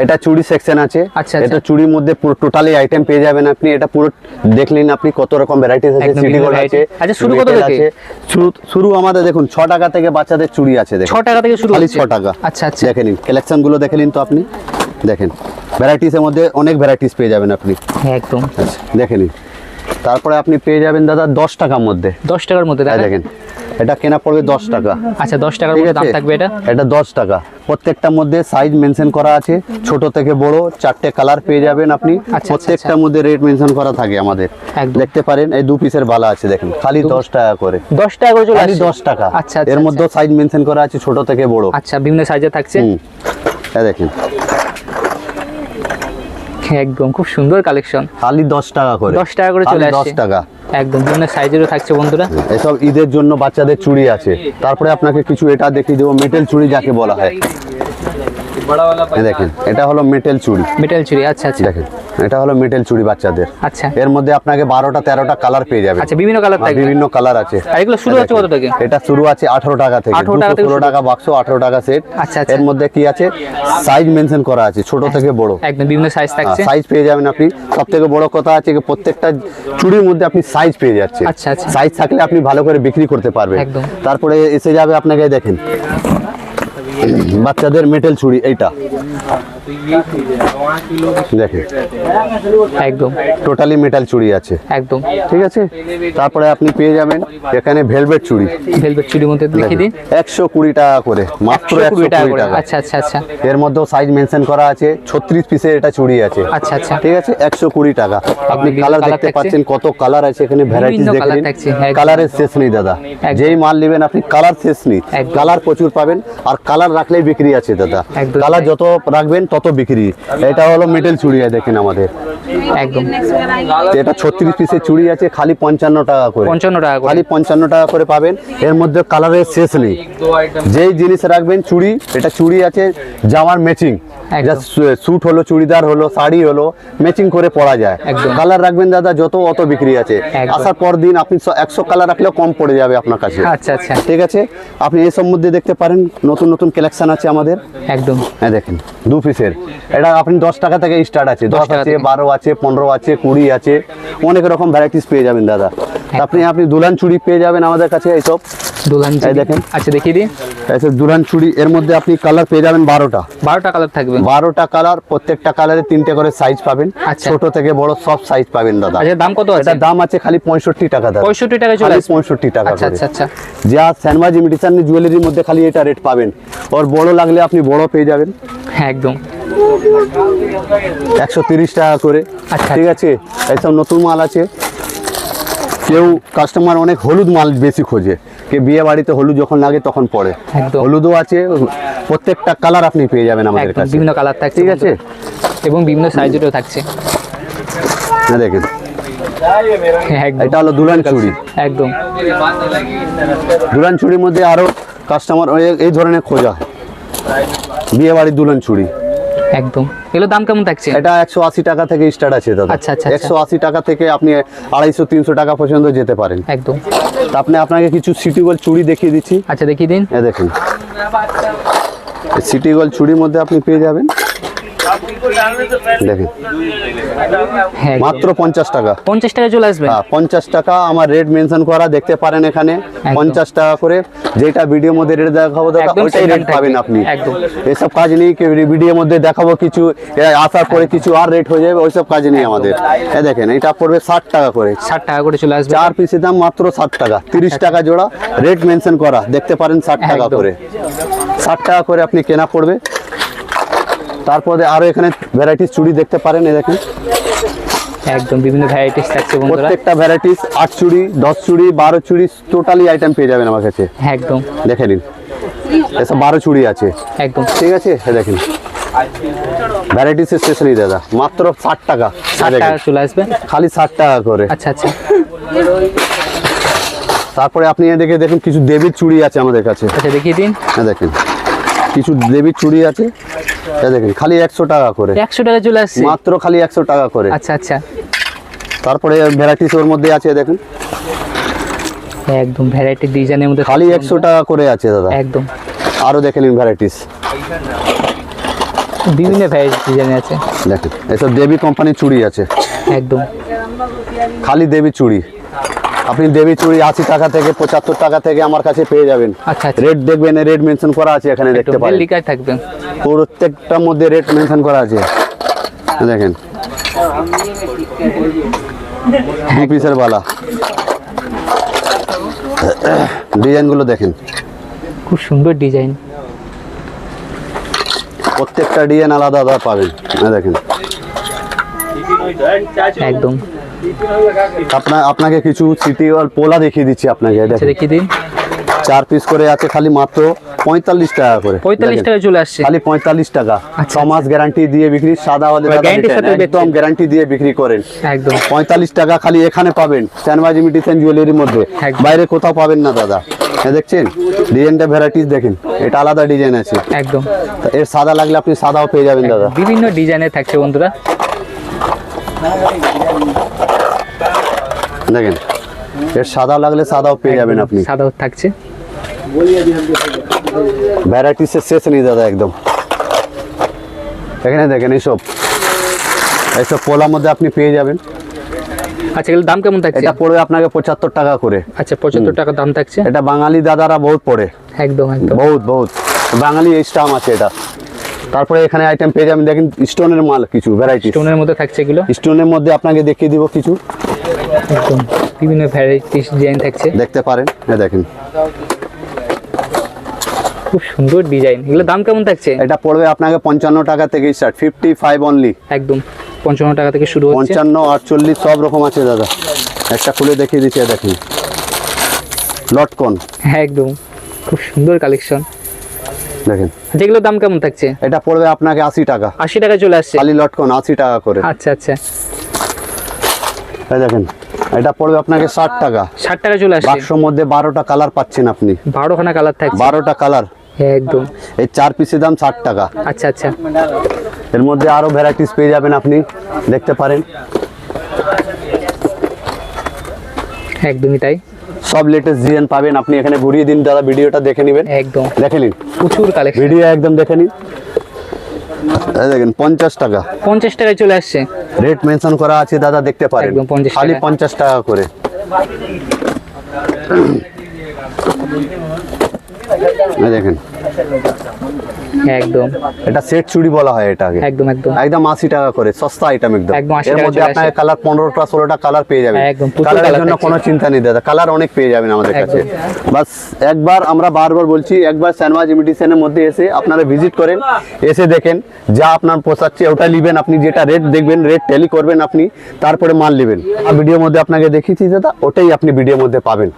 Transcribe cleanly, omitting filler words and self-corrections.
এটা চুড়ি সেকশন আছে। আচ্ছা, এটা চুড়ির মধ্যে পুরো টোটালি আইটেম পেয়ে যাবেন আপনি। এটা পুরো দেখলেন আপনি কত রকম ভ্যারাইটিস আছে, সিটি গোল্ড আছে। আচ্ছা, শুরু কত থেকে? শুরু আমাদের দেখুন 6 টাকা থেকে বাচ্চাদের চুড়ি আছে, দেখুন 6 টাকা থেকে শুরু, খালি 6 টাকা। আচ্ছা আচ্ছা, দেখে নিন কালেকশন গুলো, দেখে নিন তো আপনি, দেখেন ভ্যারাইটিসের মধ্যে অনেক ভ্যারাইটিস পেয়ে যাবেন আপনি একদম। দেখে নিন। তারপরে আপনি পেয়ে যাবেন দাদা 10 টাকার মধ্যে। 10 টাকার মধ্যে দেখেন, এটা কেনা পড়বে 10 টাকা। আচ্ছা, 10 টাকার মধ্যে দাম থাকবে এটা? এটা 10 টাকা। প্রত্যেকটার মধ্যে সাইজ মেনশন করা আছে, ছোট থেকে বড় 4টে কালার পেয়ে যাবেন আপনি। প্রত্যেকটার মধ্যে রেট মেনশন করা থাকে আমাদের, দেখতে পারেন। এই 2 পিসের বালা আছে, দেখেন খালি 10 টাকা করে। 10 টাকা করে চলে আসে, 10 টাকা। আচ্ছা, এর মধ্যে সাইজ মেনশন করা আছে, ছোট থেকে বড়। আচ্ছা, বিভিন্ন সাইজে থাকছে। এই দেখেন, একদম খুব সুন্দর কালেকশন। খালি 10 টাকা করে। 10 টাকা করে চলে আসে, 10 টাকা। একদম বিভিন্ন সাইজেরও থাকছে বন্ধুরা। এসব ঈদের জন্য বাচ্চাদের চুড়ি আছে। তারপরে আপনাকে কিছু এটা দেখিয়ে দেবো, মেটেল চুড়ি যাকে বলা হয়। দেখেন, এটা হলো মেটেল চুড়ি। মেটেল চুড়ি, আচ্ছা আচ্ছা। দেখেন, এটা হলো মেটেল চুড়ি বাচ্চাদের। আচ্ছা, এর মধ্যে আপনাকে 12টা 13টা কালার পেয়ে যাবেন। আচ্ছা, বিভিন্ন কালার থাকবে, বিভিন্ন কালার আছে। আর এগুলো শুরু হচ্ছে কত থেকে? এটা শুরু আছে 18 টাকা থেকে। 16 টাকা বাক্স, 18 টাকা সেট। আচ্ছা আচ্ছা। এর মধ্যে কি আছে, সাইজ মেনশন করা আছে, ছোট থেকে বড়। একদম বিভিন্ন সাইজ থাকছে, সাইজ পেয়ে যাবেন আপনি। সবথেকে বড় কথা আছে যে প্রত্যেকটা চুড়ির মধ্যে আপনি সাইজ পেয়ে যাচ্ছেন। আচ্ছা আচ্ছা। সাইজ থাকলে আপনি ভালো করে বিক্রি করতে পারবেন। একদম। তারপরে এসে যাবে আপনাকে, দেখেন বাচ্চাদের মেটেল চুড়ি, এইটা দেখেন, একদম টোটালি মেটাল চুড়ি আছে, একদম ঠিক আছে। তারপরে আপনি পেয়ে যাবেন এখানে ভেলভেট চুড়ি। ভেলভেট চুড়ির মধ্যে দেখিয়ে দিন। 120 টাকা করে, মাত্র 120 টাকা। আচ্ছা আচ্ছা আচ্ছা। এর মধ্যেও সাইজ মেনশন করা আছে, 36 পিসের এটা চুড়ি আছে। আচ্ছা আচ্ছা, ঠিক আছে, 120 টাকা। আপনি কালার দেখতে পাচ্ছেন, কত কালার আছে এখানে, ভ্যারাইটিস দেখেন। কালারের শেষ নেই দাদা, যেই মাল নেবেন আপনি কালার শেষ নেই। কালার প্রচুর পাবেন, আর কালার রাখলেই বিক্রি আছে দাদা। কালার যত রাখবেন তত বিক্রি। এটা হলো মেটেল চুড়ি, দেখেন আমাদের একদম। এটা 36 পিসের চুড়ি আছে, খালি 55 টাকা করে। 55 টাকা করে, খালি 55 টাকা করে পাবেন। এর মধ্যে কালারের শেষ নেই। যেই জিনিস রাখবেন চুড়ি, এটা চুড়ি আছে জামার ম্যাচিং, স্যুট হলো, চুড়িদার হলো, শাড়ি হলো, ম্যাচিং করে পরা যায়। কালার রাখবেন দাদা যত, অত বিক্রি আছে। আসার পর দিন আপনি 100 কালার রাখলেও কম পড়ে যাবে আপনার কাছে। আচ্ছা আচ্ছা, ঠিক আছে। আপনি এসব মধ্যে দেখতে পারেন নতুন নতুন কালেকশন আছে আমাদের। একদম, হ্যাঁ দেখেন 2 পিসের। এটা আপনি 10 টাকা থেকে স্টার্ট আছে, 10 আছে, 12 আছে, 15 আছে, 20 আছে, অনেক রকম ভ্যারাইটিস পেয়ে যাবেন দাদা। আপনি দুলান চুড়ি পেয়ে যাবেন আমাদের কাছে। এইসব দুলান চুড়ি দেখেন, আচ্ছা দেখিয়ে দিন। এইসব দুলান চুড়ি, এর মধ্যে আপনি কালার পেয়ে যাবেন 12টা। 12টা কালার থাকবে, 12টা কালার। প্রত্যেকটা কালারে 3টে করে সাইজ পাবেন। ছোট থেকে বড় সব সাইজ পাবেন দাদা। আচ্ছা, দাম কত আছে? এটা দাম আছে খালি 65 টাকা দাদা। 65 টাকা চলে আসে, 65 টাকা। আচ্ছা আচ্ছা আচ্ছা। যা সানমাজ ইমিটেশন জুয়েলারির মধ্যে খালি এটা রেট পাবেন। ওর বড় লাগলে আপনি বড় পেয়ে যাবেন। হ্যাঁ একদম, 130 টাকা করে। আচ্ছা, ঠিক আছে। এইসব নতুন মাল আছে। কেউ কাস্টমার অনেক হলুদ মাল বেশি খোঁজে, কে বিয়ে বাড়িতে হলুদ যখন লাগে তখন পরে। হলুদও আছে, প্রত্যেকটা কালার আপনি পেয়ে যাবেন আমাদের কাছে। বিভিন্ন কালার থাকছে, ঠিক আছে, এবং বিভিন্ন সাইজেরও থাকছে। দেখেন, এটা হলো দুলান চুড়ি। একদম, দুলান চুড়ির মধ্যে আরো কাস্টমার এই ধরনের খোঁজা হয়, বিয়ে বাড়ির দুলান চুড়ি। একদম। এগুলো দাম কেমন থাকছে? এটা 180 টাকা থেকে স্টার্ট আছে দাদা। আচ্ছা আচ্ছা, 180 টাকা থেকে আপনি 250-300 টাকা পর্যন্ত যেতে পারেন। একদম। আপনাকে কিছু সিটি গোল্ড চুড়ি দেখিয়ে দিচ্ছি। আচ্ছা দেখিয়ে দিন। দেখেন, সিটি গোল্ড চুড়ির মধ্যে আপনি পেয়ে যাবেন, দেখেন মাত্র 50 টাকা। 50 টাকা চলে আসবে। হ্যাঁ 50 টাকা। আমার রেট মেনশন করা, দেখতে পারেন এখানে 50 টাকা করে। যেটা ভিডিওর মধ্যে রেট দেখাবো ওইটাই রেট পাবেন আপনি। এসব কাজ নেই ভিডিওর মধ্যে দেখাবো কিছু, আসার পরে কিছু আর রেট হয়ে যাবে, ওইসব কাজ নেই আমাদের। দেখেন, এটা পড়বে 60 টাকা করে। 60 টাকা করে চলে আসবে। 4 পিসের দাম মাত্র 60 টাকা। 30 টাকা জোড়া, রেট মেনশন করা, দেখতে পারেন 60 টাকা করে। 60 টাকা করে আপনি কেনা পড়বে। তারপরে আরো এখানে ভ্যারাইটিস চুড়ি দেখতে পারেন। দেখেন, একদম বিভিন্ন ভ্যারাইটিস থাকছে বন্ধুরা। প্রত্যেকটা ভ্যারাইটিস 8 চুড়ি, 10 চুড়ি, 12 চুড়ি, টোটালি আইটেম পেয়ে যাবেন আমার কাছে। একদম, দেখে নিন, এসব 12 চুড়ি আছে। একদম, ঠিক আছে। দেখেন, ভ্যারাইটিস শেষ নেই দাদা, মাত্র 60 টাকা। 60 টাকা চলে আসবে, খালি 60 টাকা করে। আচ্ছা আচ্ছা। তারপরে আপনি এদিকে দেখুন, কিছু দেবীর চুড়ি আছে আমাদের কাছে। আচ্ছা দেখিয়ে দিন। দেখেন, কিছু দেবীর চুড়ি আছে। দেখেন, খালি 100 টাকা করে। 100 টাকা চলে আসছে, মাত্র খালি 100 টাকা করে। আচ্ছা আচ্ছা। তারপরে ভ্যারাইটিস ওর মধ্যে আছে, দেখুন একদম ভ্যারাইটি ডিজাইনের মধ্যে খালি 100 টাকা করে আছে দাদা। একদম। আরো দেখে নিন ভ্যারাইটিস। বিভিন্ন ভ্যারাইটি ডিজাইন আছে দেখেন এসব দেবী কোম্পানির চুড়ি আছে, একদম। খালি দেবী চুড়ি। আপনি দেবী চুড়ি 80 টাকা থেকে 75 টাকা থেকে আমার কাছে পেয়ে যাবেন। আচ্ছা আচ্ছা, রেট দেখবেন, রেট মেনশন করা আছে এখানে, দেখতে পারেন লিখাই থাকবে। প্রত্যেকটার মধ্যে রেট মেনশন করা আছে। দেখেন 2 পিসের বালা, ডিজাইনগুলো দেখেন, খুব সুন্দর ডিজাইন। প্রত্যেকটা ডিজাইন আলাদা আলাদা পাবেন। দেখেন একদম। আপনাকে কিছু সিটি ওয়াল পোলা দেখিয়ে দিচ্ছি আপনাকে। আচ্ছা, দেখেন দেখিয়ে দিন। 4 পিস করে আছে, খালি মাত্র 45 টাকা করে। 45 টাকা চলে আসছে। খালি 45 টাকা। আচ্ছা। 6 মাস গ্যারান্টি দিয়ে বিক্রি, সাদা হলে গ্যারান্টির সাথে একদম গ্যারান্টি দিয়ে বিক্রি করেন। একদম 45 টাকা খালি এখানে পাবেন, স্যানবাজ ইমিটেশন জুয়েলারির মধ্যে, একদম। বাইরে কোথাও পাবেন না দাদা। দেখছেন ডিজাইনটা, ভ্যারাইটিস দেখেন, এটা আলাদা ডিজাইন আছে একদম। তা এর সাদা লাগলে আপনি সাদাও পেয়ে যাবেন দাদা। বিভিন্ন ডিজাইনের থাকছে বন্ধুরা। দেখেন এর সাদা লাগলে সাদাও পেয়ে যাবেন আপনি। সাদাও থাকছে। ভ্যারাইটিসের শেষ নেই দাদা একদম। এখানে দেখেন এইসব পোলার মধ্যে আপনি পেয়ে যাবেন। আচ্ছা, এগুলোর দাম কেমন থাকছে? এটা পড়বে আপনাকে 75 টাকা করে। আচ্ছা, 75 টাকা দাম থাকছে। এটা বাঙালি দাদারা বহুত পড়ে, একদম একদম। বহুত বাঙালি এই স্টাম আছে এটা। তারপরে এখানে আইটেম পেয়ে যাবেন, দেখেন স্টোনের মাল কিছু ভ্যারাইটি, স্টোনের মধ্যে থাকছে এগুলো। স্টোনের মধ্যে আপনাকে দেখিয়ে দিব কিছু, একদম বিভিন্ন ভ্যারাইটিস ডিজাইন থাকছে, দেখতে পারেন। দেখেন খুব সুন্দর ডিজাইন। এগুলোর দাম কেমন থাকছে? এটা পড়বে আপনাকে 55 টাকা থেকে স্টার্ট, 55 অনলি। একদম 55 টাকা থেকে শুরু হচ্ছে। 55, 48 সব রকম আছে দাদা। একটা খুলে দেখিয়ে দিচ্ছি, দেখেন লটকন, একদম খুব সুন্দর কালেকশন। দেখেন যেগুলোর দাম কেমন থাকছে? এটা পড়বে আপনাকে 80 টাকা। 80 টাকা চলে আসছে। খালি লটকন 80 টাকা করে। আচ্ছা আচ্ছা, দেখেন এটা পড়বে আপনাকে 60 টাকা। 60 টাকা চলে আসছে। বাক্সর মধ্যে 12টা কালার পাচ্ছেন আপনি। 12খানা কালার থাকছে। 12টা কালার, একদম। এই 4 পিসের দাম 60 টাকা। আচ্ছা আচ্ছা, এর মধ্যে আরো ভ্যারাইটিস পেয়ে যাবেন আপনি, দেখতে পারেন। একদমই তাই। সব লেটেস্ট ডিজাইন পাবেন আপনি। এখানে ঘুরিয়ে দিন দাদা, ভিডিওটা দেখে নেবেন। একদম দেখে নিন, প্রচুর কালেকশন। ভিডিও একদম দেখে নিন। দেখেন 50 টাকা, 50 টাকায় চলে আসছে। রেট মেনশন করা আছে দাদা, দেখতে পারেন। একদম 50 খালি টাকা। 50 টাকা করে। দেখেন একদম এটা সেট চুড়ি বলা হয় এটাকে। একদম একদম একদম 80 টাকা করে, সস্তা আইটেম একদম। একদম 80 এর টাকা মধ্যে চলে আপনাকে আসে। কালার 15টা 16টা কালার পেয়ে যাবেন। একদম, প্রচুর কালারের colour জন্য থাকছে। কোনো চিন্তা নেই দাদা, কালার অনেক পেয়ে যাবেন আমাদের কাছে। বাস একবার, আমরা বারবার বলছি, একবার স্যানবাজ ইমিটেশনের মধ্যে এসে আপনারা ভিজিট করেন, এসে দেখেন যা আপনার পোষাচ্ছে ওটা নেবেন আপনি। যেটা রেট দেখবেন, রেট ট্যালি করবেন আপনি, তারপরে মাল নেবেন। ভিডিওর মধ্যে আপনাকে দেখিয়েছি দাদা, ওটাই আপনি ভিডিওর মধ্যে পাবেন।